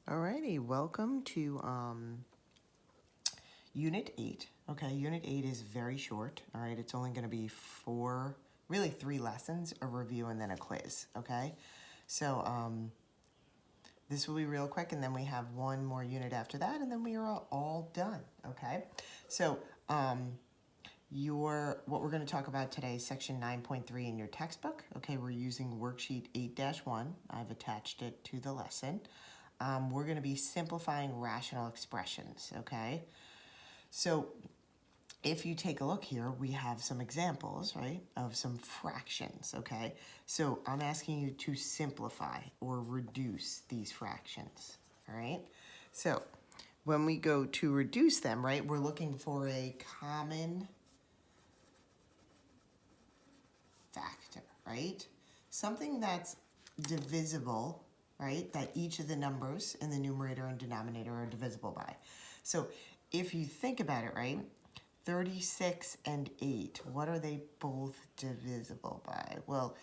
Alrighty, welcome to Unit 8. Okay, Unit 8 is very short. All right, it's only going to be really three lessons, a review, and then a quiz. Okay, so this will be real quick, and then we have one more unit after that, and then we are all done. Okay, so what we're going to talk about today is section 9.3 in your textbook. Okay, we're using worksheet 8-1. I've attached it to the lesson. We're going to be simplifying rational expressions, okay? So if you take a look here, we have some examples, right, of some fractions, okay? So I'm asking you to simplify or reduce these fractions, all right? So when we go to reduce them, right, we're looking for a common factor, right? Something that's divisible, right? That each of the numbers in the numerator and denominator are divisible by. So if you think about it, right? 36 and 8, what are they both divisible by? Well,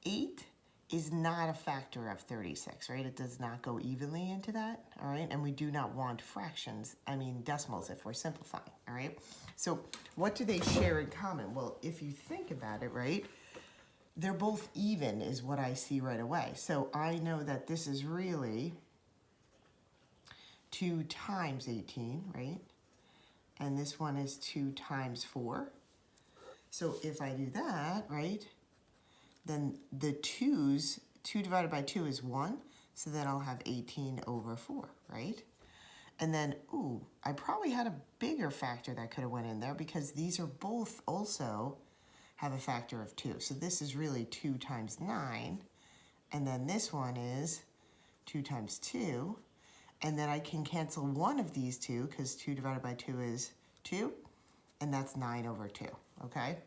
8 is not a factor of 36, right? It does not go evenly into that, all right? And we do not want fractions, decimals if we're simplifying, all right? So what do they share in common? Well, if you think about it, right? They're both even is what I see right away. So I know that this is really 2 times 18, right? And this one is 2 times 4. So if I do that, right, then the 2 divided by 2 is 1. So then I'll have 18 over 4, right? And then, I probably had a bigger factor that could have went in there because these are both also have a factor of 2. So this is really 2 times 9. And then this one is 2 times 2. And then I can cancel one of these two because 2 divided by 2 is 2. And that's 9 over 2, okay?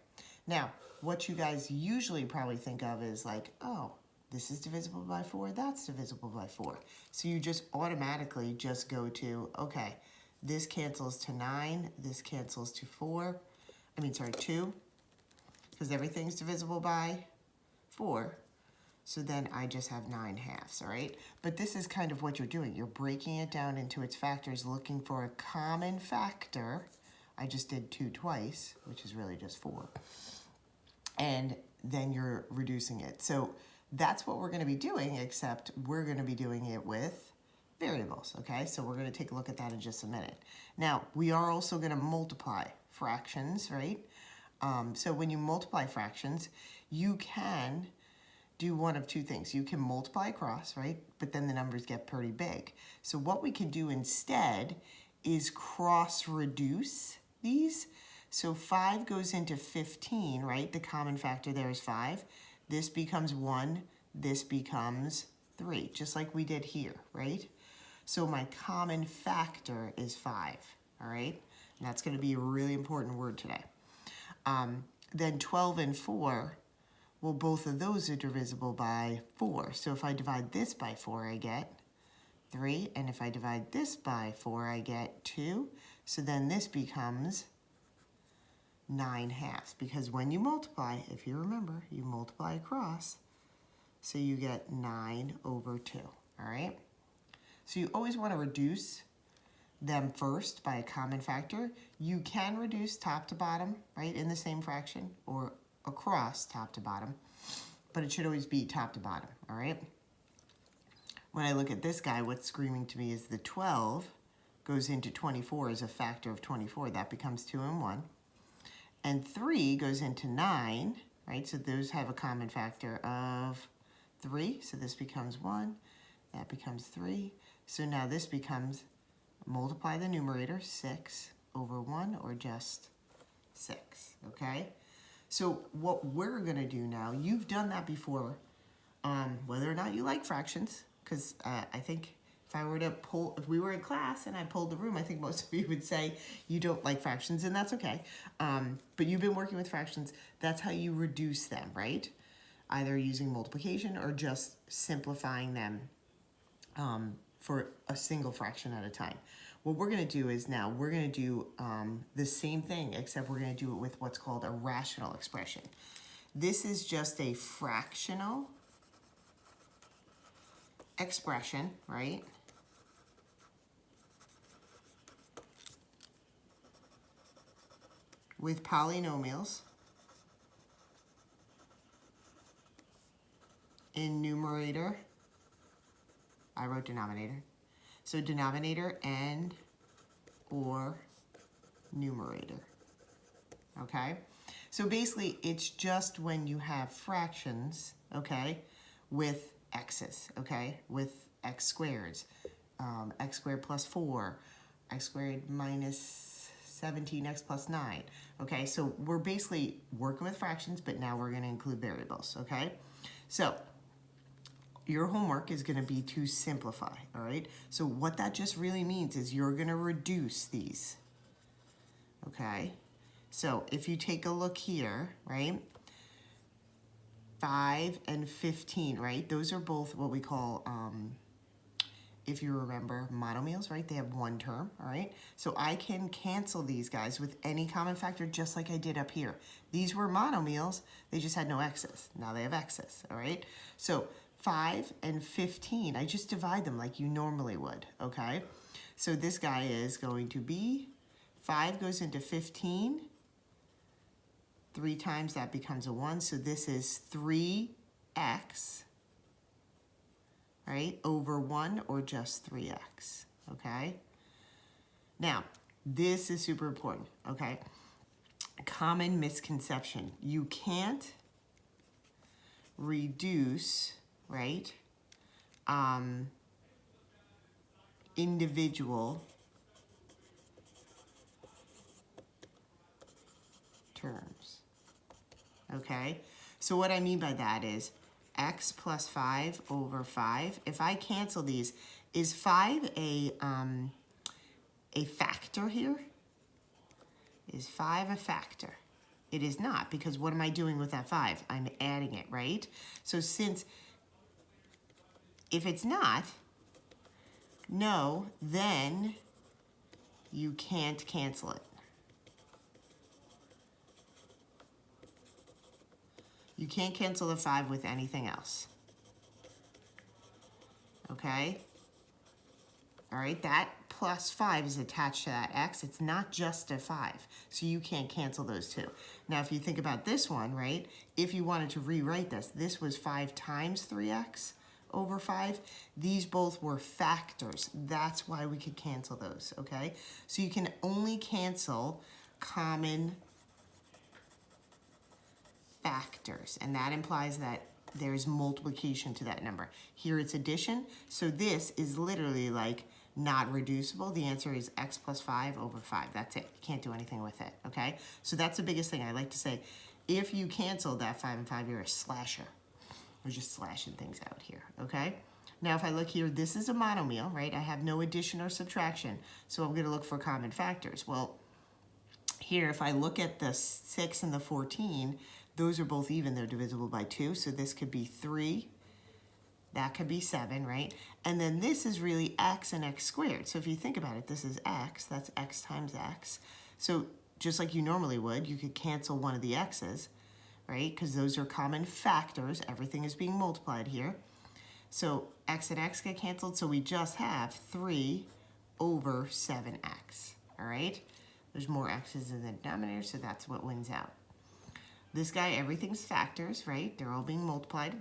Now, what you guys usually probably think of is like, oh, this is divisible by 4, that's divisible by 4. So you just automatically just go to, okay, this cancels to 9, this cancels to 2. Because everything's divisible by 4. So then I just have 9 halves, all right? But this is kind of what you're doing. You're breaking it down into its factors, looking for a common factor. I just did 2 twice, which is really just 4. And then you're reducing it. So that's what we're going to be doing, except we're going to be doing it with variables, okay? So we're going to take a look at that in just a minute. Now, we are also going to multiply fractions, right? So when you multiply fractions, you can do one of two things. You can multiply across, right? But then the numbers get pretty big. So what we can do instead is cross-reduce these. So 5 goes into 15, right? The common factor there is 5. This becomes 1. This becomes 3, just like we did here, right? So my common factor is 5, all right? And that's going to be a really important word today. Then 12 and 4, well, both of those are divisible by 4. So if I divide this by 4, I get 3. And if I divide this by 4, I get 2. So then this becomes 9 halves. Because when you multiply, if you remember, you multiply across. So you get 9 over 2. All right? So you always want to reduce them first by a common factor. You can reduce top to bottom, right, in the same fraction, or across top to bottom, but it should always be top to bottom, all right? When I look at this guy, what's screaming to me is the 12 goes into 24 as a factor of 24. That becomes 2 and 1. And 3 goes into 9, right? So those have a common factor of 3. So this becomes 1. That becomes 3. So now this becomes, multiply the numerator, 6 over 1, or just 6, okay? So what we're going to do now, you've done that before, whether or not you like fractions, because I think if we were in class and I pulled the room, I think most of you would say you don't like fractions, and that's okay. But you've been working with fractions. That's how you reduce them, right? Either using multiplication or just simplifying them for a single fraction at a time. What we're going to do is now we're going to do the same thing, except we're going to do it with what's called a rational expression. This is just a fractional expression, right? with polynomials in numerator, I wrote denominator, so denominator and or numerator, okay? So basically, it's just when you have fractions, okay, with x's, okay, with x squareds, x squared plus 4, x squared minus 17x plus 9, okay? So we're basically working with fractions, but now we're going to include variables, okay? So your homework is going to be to simplify, all right? So what that just really means is you're going to reduce these, okay? So if you take a look here, right, 5 and 15, right, those are both what we call, if you remember, monomials, right? They have one term, all right? So I can cancel these guys with any common factor just like I did up here. These were monomials, they just had no x's. Now they have x's, all right? So 5 and 15, I just divide them like you normally would, okay? So this guy is going to be, 5 goes into 15, 3 times that becomes a 1, so this is 3x, right, over 1 or just 3x, okay? Now, this is super important, okay? Common misconception. You can't reduce, right, individual terms, okay? So what I mean by that is x plus 5 over 5. If I cancel these, is 5 a factor here? Is 5 a factor? It is not, because what am I doing with that 5? I'm adding it, right? So since, if it's not, no, then you can't cancel it. You can't cancel the 5 with anything else. Okay? All right, that plus 5 is attached to that x. It's not just a 5, so you can't cancel those two. Now, if you think about this one, right, if you wanted to rewrite this, this was 5 times 3x over 5. These both were factors. That's why we could cancel those, okay? So you can only cancel common factors, and that implies that there's multiplication to that number. Here it's addition, so this is literally like not reducible. The answer is x plus 5 over 5. That's it. You can't do anything with it, okay? So that's the biggest thing I like to say. If you cancel that 5 and 5, you're a slasher. We're just slashing things out here, okay? Now if I look here, this is a monomial, right? I have no addition or subtraction, so I'm going to look for common factors. Well, here if I look at the 6 and the 14, those are both even. They're divisible by 2, so this could be 3. That could be 7, right? And then this is really x and x squared. So if you think about it, this is x. That's x times x. So just like you normally would, you could cancel one of the x's, right? Because those are common factors. Everything is being multiplied here. So x and x get canceled, so we just have 3 over 7x, all right? There's more x's in the denominator, so that's what wins out. This guy, everything's factors, right? They're all being multiplied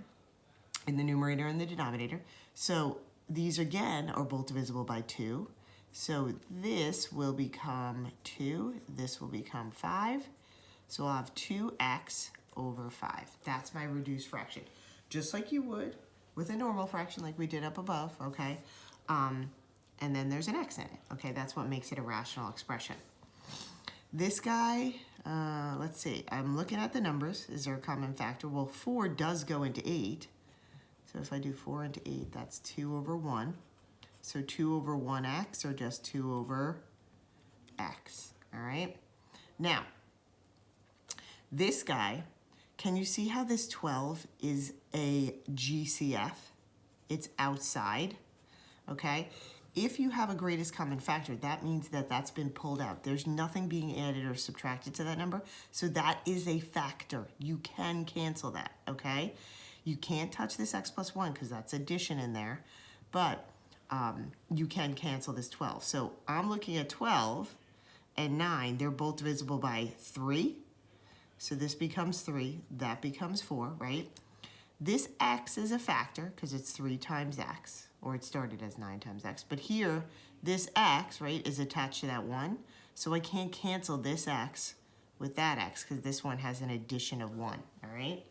in the numerator and the denominator. So these, again, are both divisible by 2. So this will become 2. This will become 5. So I'll have 2x over 5. That's my reduced fraction. Just like you would with a normal fraction like we did up above, okay? And then there's an x in it, okay? That's what makes it a rational expression. This guy, let's see, I'm looking at the numbers. Is there a common factor? Well, 4 does go into 8. So if I do 4 into 8, that's 2 over 1. So 2 over 1x, or just 2 over x, all right? Now, this guy, can you see how this 12 is a GCF? It's outside, okay? If you have a greatest common factor, that means that that's been pulled out. There's nothing being added or subtracted to that number, so that is a factor. You can cancel that, okay? You can't touch this x plus 1 because that's addition in there, but you can cancel this 12. So I'm looking at 12, and 9, they're both divisible by 3. So this becomes 3, that becomes 4, right? This x is a factor because it's 3 times x, or it started as 9 times x. But here, this x, right, is attached to that 1. So I can't cancel this x with that x because this one has an addition of 1, all right?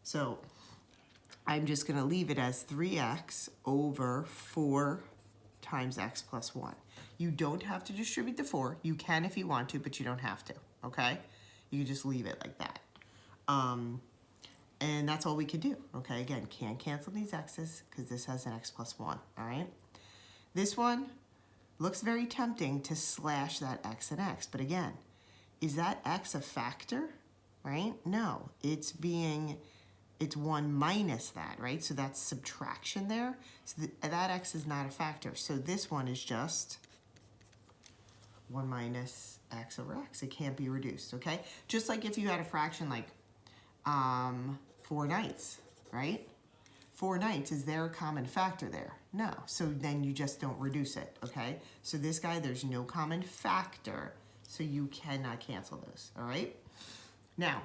So I'm just going to leave it as 3x over 4 times x plus 1. You don't have to distribute the 4. You can if you want to, but you don't have to, okay? You can just leave it like that. And that's all we can do, okay? Again, can't cancel these x's because this has an x plus 1, all right? This one looks very tempting to slash that x and x, but again, is that x a factor, right? No, it's 1 minus that, right? So that's subtraction there. So that x is not a factor. So this one is just 1 minus x over x. It can't be reduced, okay? Just like if you had a fraction like 4 ninths, right? 4 ninths, is there a common factor there? No. So then you just don't reduce it, okay? So this guy, there's no common factor, so you cannot cancel those, all right? Now,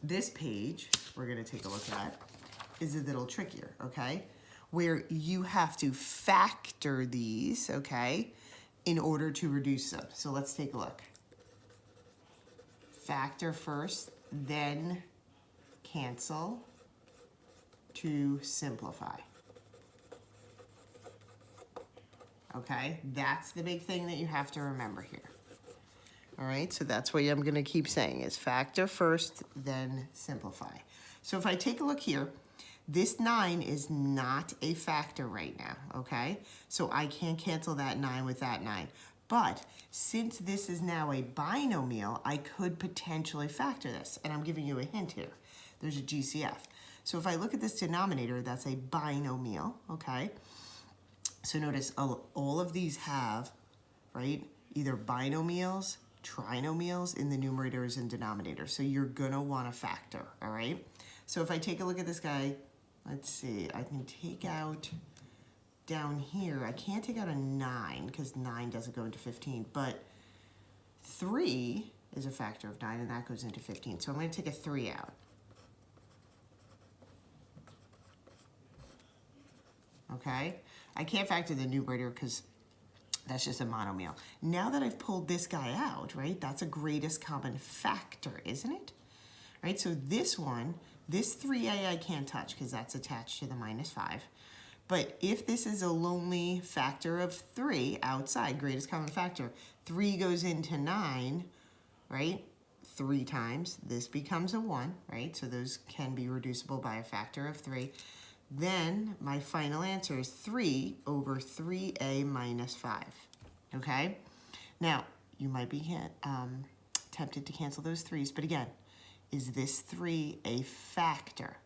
this page we're going to take a look at is a little trickier, okay? Where you have to factor these, okay, in order to reduce them. So let's take a look. Factor first, then cancel to simplify. Okay, that's the big thing that you have to remember here. All right, so that's what I'm going to keep saying is factor first, then simplify. So if I take a look here, this 9 is not a factor right now, okay? So I can't cancel that 9 with that 9. But since this is now a binomial, I could potentially factor this. And I'm giving you a hint here. There's a GCF. So if I look at this denominator, that's a binomial, okay? So notice all of these have, right, either binomials, trinomials in the numerators and denominators. So you're gonna want to factor, all right? So if I take a look at this guy, let's see, I can take out down here, I can't take out a 9 because 9 doesn't go into 15, but 3 is a factor of 9 and that goes into 15. So I'm going to take a 3 out. Okay? I can't factor the numerator because that's just a monomial. Now that I've pulled this guy out, right, that's a greatest common factor, isn't it? Right, so this one, this 3a I can't touch because that's attached to the minus 5. But if this is a lonely factor of 3 outside, greatest common factor, 3 goes into 9, right, 3 times. This becomes a 1, right? So those can be reducible by a factor of 3. Then my final answer is 3 over 3a minus 5, okay? Now, you might be tempted to cancel those 3's, but again, is this 3 a factor?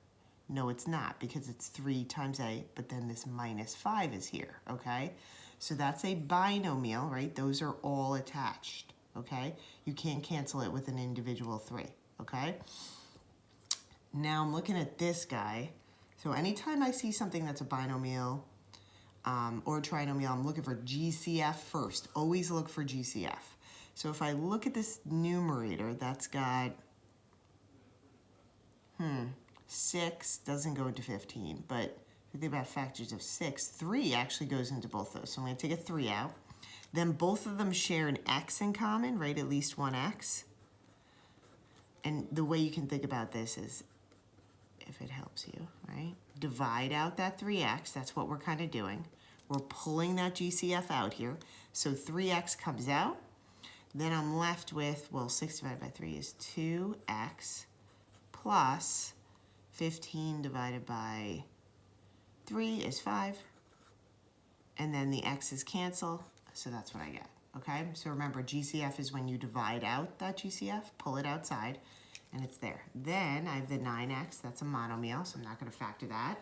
No, it's not, because it's 3 times a, but then this minus 5 is here, okay? So that's a binomial, right? Those are all attached, okay? You can't cancel it with an individual 3, okay? Now I'm looking at this guy. So anytime I see something that's a binomial or a trinomial, I'm looking for GCF first. Always look for GCF. So if I look at this numerator, that's got, 6 doesn't go into 15, but if you think about factors of 6, 3 actually goes into both those. So I'm going to take a 3 out. Then both of them share an x in common, right? At least one x. And the way you can think about this is, if it helps you, right? Divide out that 3x, that's what we're kind of doing. We're pulling that GCF out here. So 3x comes out. Then I'm left with, well, 6 divided by 3 is 2x plus 15 divided by 3 is 5. And then the x's cancel, so that's what I get, okay? So remember, GCF is when you divide out that GCF, pull it outside, and it's there. Then I have the 9x, that's a monomial, so I'm not going to factor that.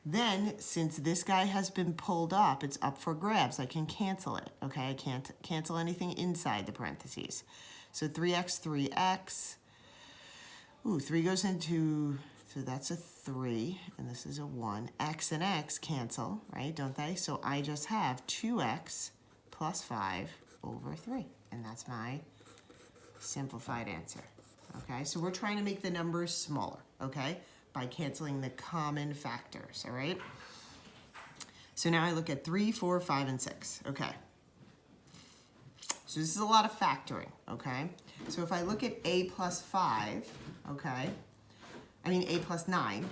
Then, since this guy has been pulled up, it's up for grabs. I can cancel it, okay? I can't cancel anything inside the parentheses. So 3x, 3x. Ooh, 3 goes into, so that's a 3, and this is a 1. X and x cancel, right, don't they? So I just have 2x plus 5 over 3. and that's my simplified answer. Okay, so we're trying to make the numbers smaller, okay, by canceling the common factors, all right? So now I look at 3, 4, 5, and 6, okay. So this is a lot of factoring, okay? So if I look at a plus 5, okay, I mean a plus 9,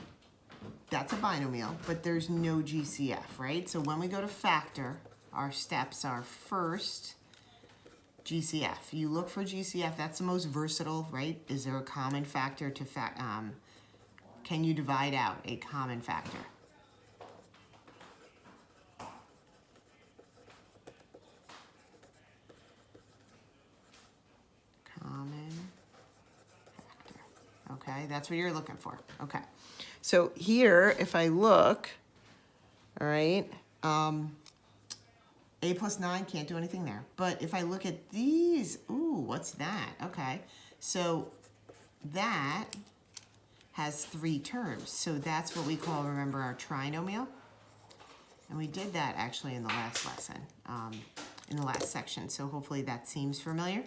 that's a binomial, but there's no GCF, right? So when we go to factor, our steps are first, GCF. You look for GCF, that's the most versatile, right? Is there a common factor to can you divide out a common factor? Common factor. Okay, that's what you're looking for. Okay. So here, if I look, all right, a plus 9, can't do anything there. But if I look at these, ooh, what's that? Okay, so that has 3 terms. So that's what we call, remember, our trinomial. And we did that actually in the last lesson, in the last section. So hopefully that seems familiar.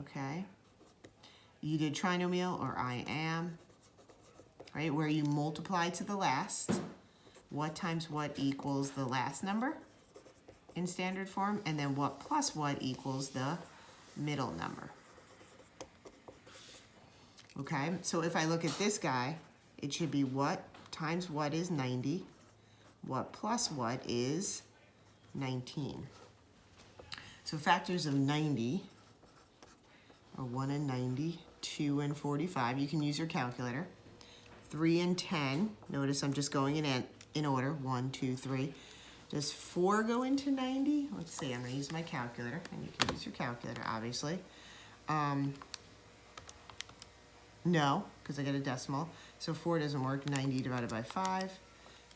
Okay. You did trinomial, or I am, right, where you multiply to the last. What times what equals the last number in standard form, and then what plus what equals the middle number. Okay, so if I look at this guy, it should be what times what is 90, what plus what is 19. So factors of 90 are 1 and 90, 2 and 45. You can use your calculator. 3 and 10. Notice I'm just going in order. 1, 2, 3. Does 4 go into 90? Let's see. I'm going to use my calculator, and you can use your calculator, obviously. No, because I get a decimal. So 4 doesn't work. 90 divided by 5.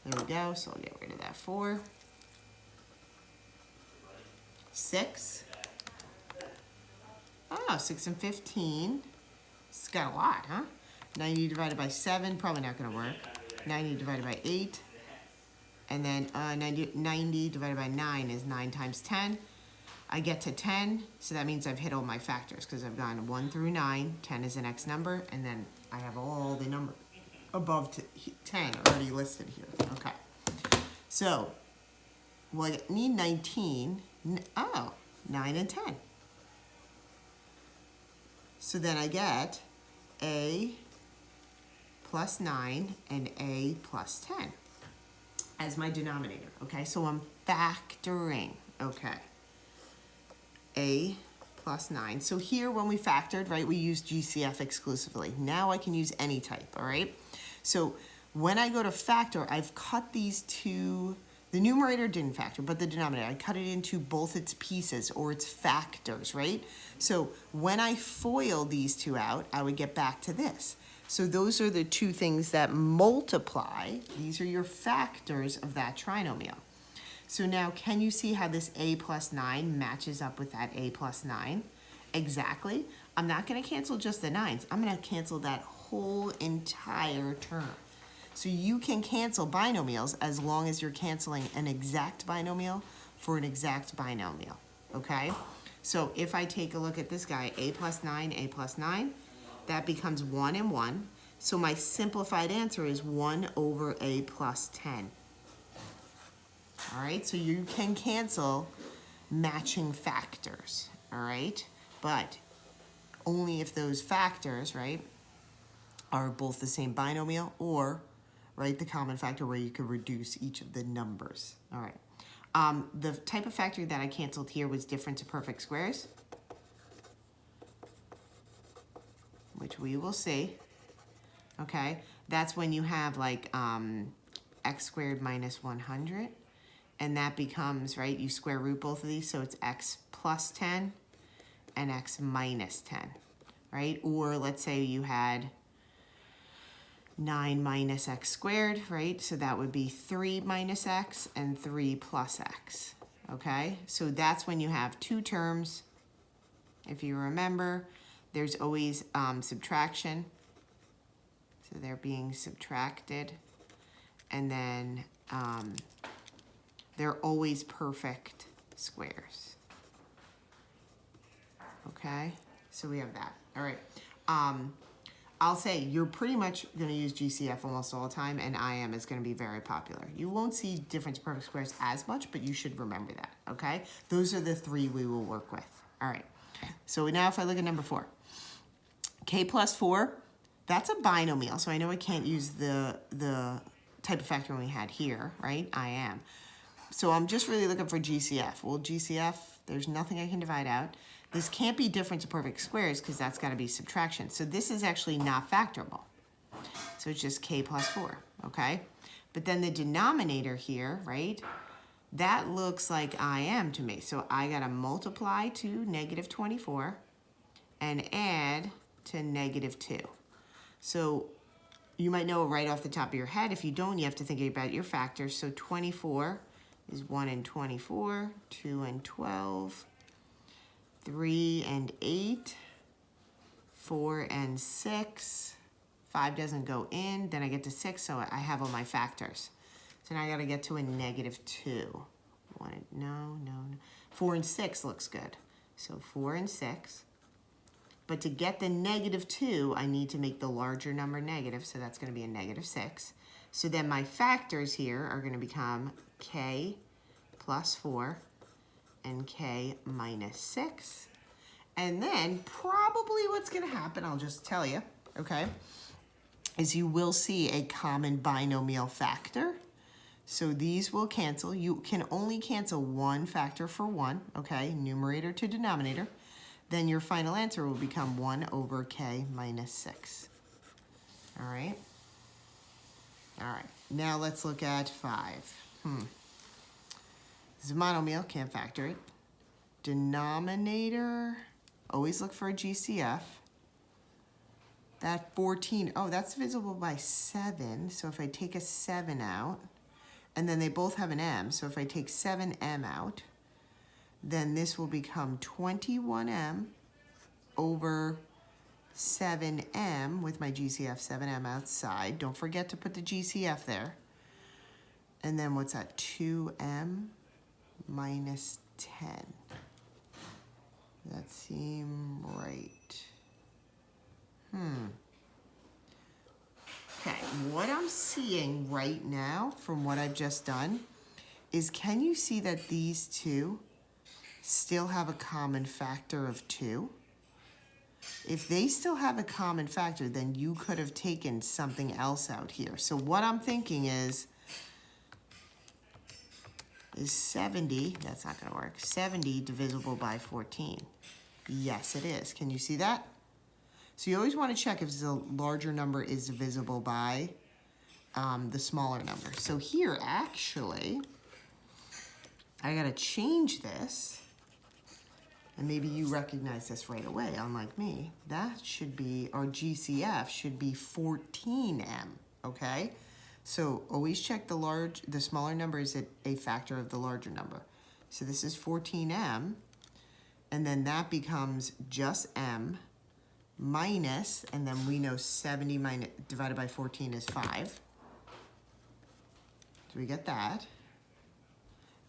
There we go. So I'll get rid of that 4. 6. Oh, 6 and 15. It's got a lot, huh? 90 divided by 7, probably not going to work. 90 divided by 8. And then 90 divided by 9 is 9 times 10. I get to 10, so that means I've hit all my factors because I've gone 1 through 9. 10 is the next number, and then I have all the numbers above 10 already listed here. Okay. So, well, I need 19. Oh, 9 and 10. So then I get a plus 9 and a plus 10 as my denominator, okay? So I'm factoring, okay? A plus 9. So here when we factored, right, we used GCF exclusively. Now I can use any type, all right? So when I go to factor, I've cut these two, the numerator didn't factor, but the denominator, I cut it into both its pieces or its factors, right? So when I FOIL these two out, I would get back to this. So those are the two things that multiply. These are your factors of that trinomial. So now, can you see how this a plus 9 matches up with that a plus 9? Exactly. I'm not going to cancel just the 9s. I'm going to cancel that whole entire term. So you can cancel binomials as long as you're canceling an exact binomial for an exact binomial, okay? So if I take a look at this guy, a plus 9, that becomes 1 and 1. So my simplified answer is 1 over a plus 10. All right, so you can cancel matching factors, all right? But only if those factors, right, are both the same binomial or, right, the common factor where you could reduce each of the numbers, all right? The type of factor that I canceled here was difference of perfect squares, which we will see, okay? That's when you have like x squared minus 100, and that becomes, right, you square root both of these, so it's x plus 10 and x minus 10, right? Or let's say you had 9 minus x squared, right? So that would be 3 minus x and 3 plus x, okay? So that's when you have two terms. If you remember, there's always subtraction. So they're being subtracted. And then they're always perfect squares. okay? So we have that, all right. I'll say you're pretty much gonna use GCF almost all the time, and IM is gonna be very popular. You won't see difference of perfect squares as much, but you should remember that, okay? Those are the three we will work with, all right. So now if I look at number 4, K plus 4, that's a binomial, so I know I can't use the type of factor we had here, right? IM. So I'm just really looking for GCF. Well, GCF, there's nothing I can divide out. This can't be difference of perfect squares because that's got to be subtraction. So this is actually not factorable. So it's just K plus 4, okay? But then the denominator here, right? That looks like IM to me. So I got to multiply to negative 24 and add to negative 2. So you might know right off the top of your head. If you don't, you have to think about your factors. So 24 is 1 and 24, 2 and 12, 3 and 8, 4 and 6, 5 doesn't go in, then I get to 6, so I have all my factors. So now I gotta get to a negative 2. 4 and 6 looks good. So 4 and 6. But to get the negative 2, I need to make the larger number negative, so that's gonna be a negative 6. So then my factors here are gonna become K plus 4 and K minus 6. And then probably what's gonna happen, I'll just tell you, okay, is you will see a common binomial factor. So these will cancel. You can only cancel one factor for one, okay, numerator to denominator. Then your final answer will become 1 over K minus 6. All right? All right, now let's look at 5. This is a monomial, can't factor it. Denominator, always look for a GCF. That 14, oh, that's divisible by 7. So if I take a 7 out, and then they both have an M, so if I take 7M out, then this will become 21M over 7M with my GCF, 7M outside. Don't forget to put the GCF there. And then what's that, 2M minus 10. That seem right. Okay, what I'm seeing right now from what I've just done is, can you see that these two still have a common factor of 2? If they still have a common factor, then you could have taken something else out here. So what I'm thinking is 70, that's not gonna work, 70 divisible by 14. Yes, it is. Can you see that? So you always want to check if the larger number is divisible by the smaller number. So here, actually, I gotta change this, and maybe you recognize this right away, unlike me. That should be, our GCF should be 14M, okay? So always check the smaller number is a factor of the larger number. So this is 14M, and then that becomes just M minus, and then we know 70 divided by 14 is 5. So we get that.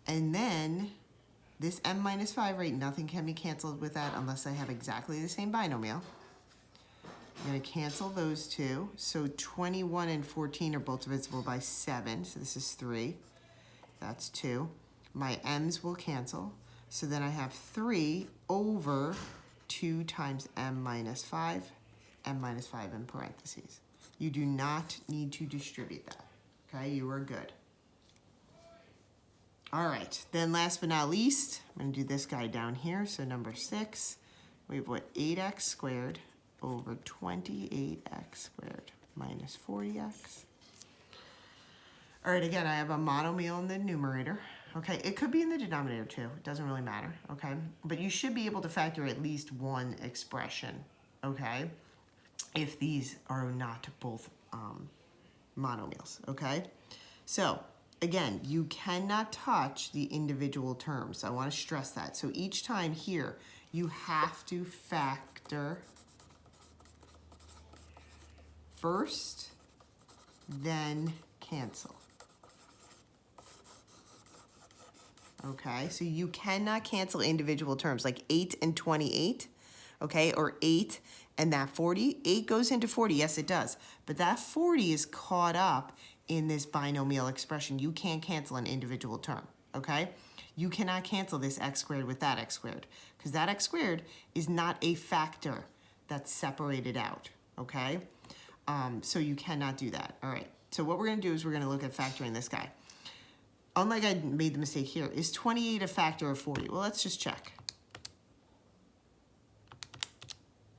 And then this M minus 5, right, nothing can be canceled with that unless I have exactly the same binomial. I'm gonna cancel those two. So 21 and 14 are both divisible by 7, so this is 3. That's 2. My M's will cancel. So then I have 3 over 2 times M minus 5, M minus 5 in parentheses. You do not need to distribute that, okay? You are good. All right, then last but not least, I'm gonna do this guy down here. So number 6, we have what, 8x squared over 28x squared minus 40x. All right, again, I have a monomial in the numerator. Okay, it could be in the denominator too. It doesn't really matter, okay? But you should be able to factor at least one expression, okay? If these are not both monomials, okay? So, again, you cannot touch the individual terms. I want to stress that. So each time here, you have to factor first, then cancel. Okay, so you cannot cancel individual terms. Like 8 and 28 okay, or 8 and that 40. 8 goes into 40, yes it does, but that 40 is caught up in this binomial expression. You can't cancel an individual term, okay? You cannot cancel this x squared with that x squared, because that x squared is not a factor that's separated out, okay? So you cannot do that. All right, so what we're gonna do is we're gonna look at factoring this guy. Unlike I made the mistake here, is 28 a factor of 40? Well, let's just check.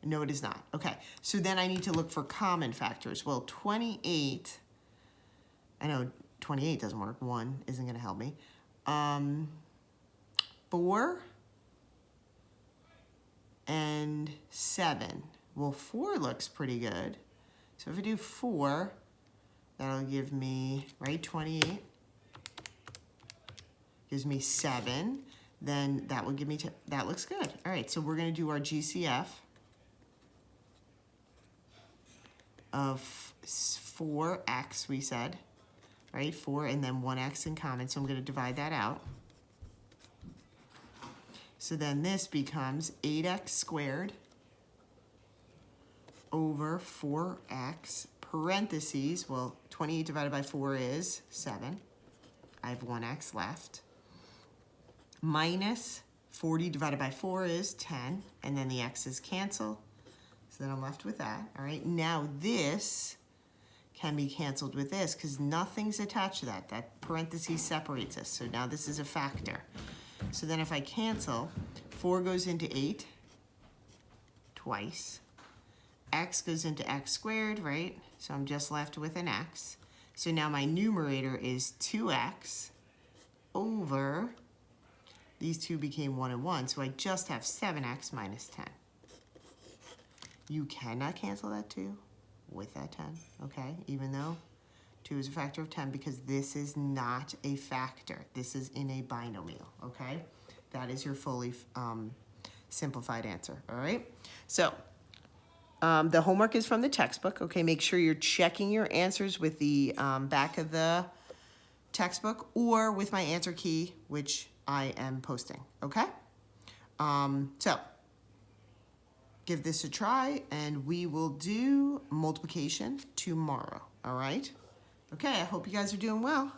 No, it is not. Okay, so then I need to look for common factors. Well, 28, I know 28 doesn't work. 1 isn't gonna help me. 4 and 7. Well, 4 looks pretty good. So if I do 4, that'll give me, right, 28. Gives me 7. Then that will give me, that looks good. All right, so we're gonna do our GCF of 4x, we said, right? 4 and then 1x in common, so I'm gonna divide that out. So then this becomes 8x squared over 4x, parentheses, well, 28 divided by 4 is 7. I have 1x left. Minus 40 divided by 4 is 10, and then the x's cancel. So then I'm left with that. All right, now this can be canceled with this because nothing's attached to that. That parentheses separates us. So now this is a factor. So then if I cancel, 4 goes into 8 twice. X goes into x squared, right? So I'm just left with an x. So now my numerator is 2x over, these two became 1 and 1, so I just have 7x minus 10. You cannot cancel that 2 with that 10, okay? Even though 2 is a factor of 10, because this is not a factor. This is in a binomial, okay? That is your fully simplified answer, all right? So the homework is from the textbook, okay? Make sure you're checking your answers with the back of the textbook or with my answer key, which I am posting, okay? So give this a try, and we will do multiplication tomorrow, all right? Okay, I hope you guys are doing well.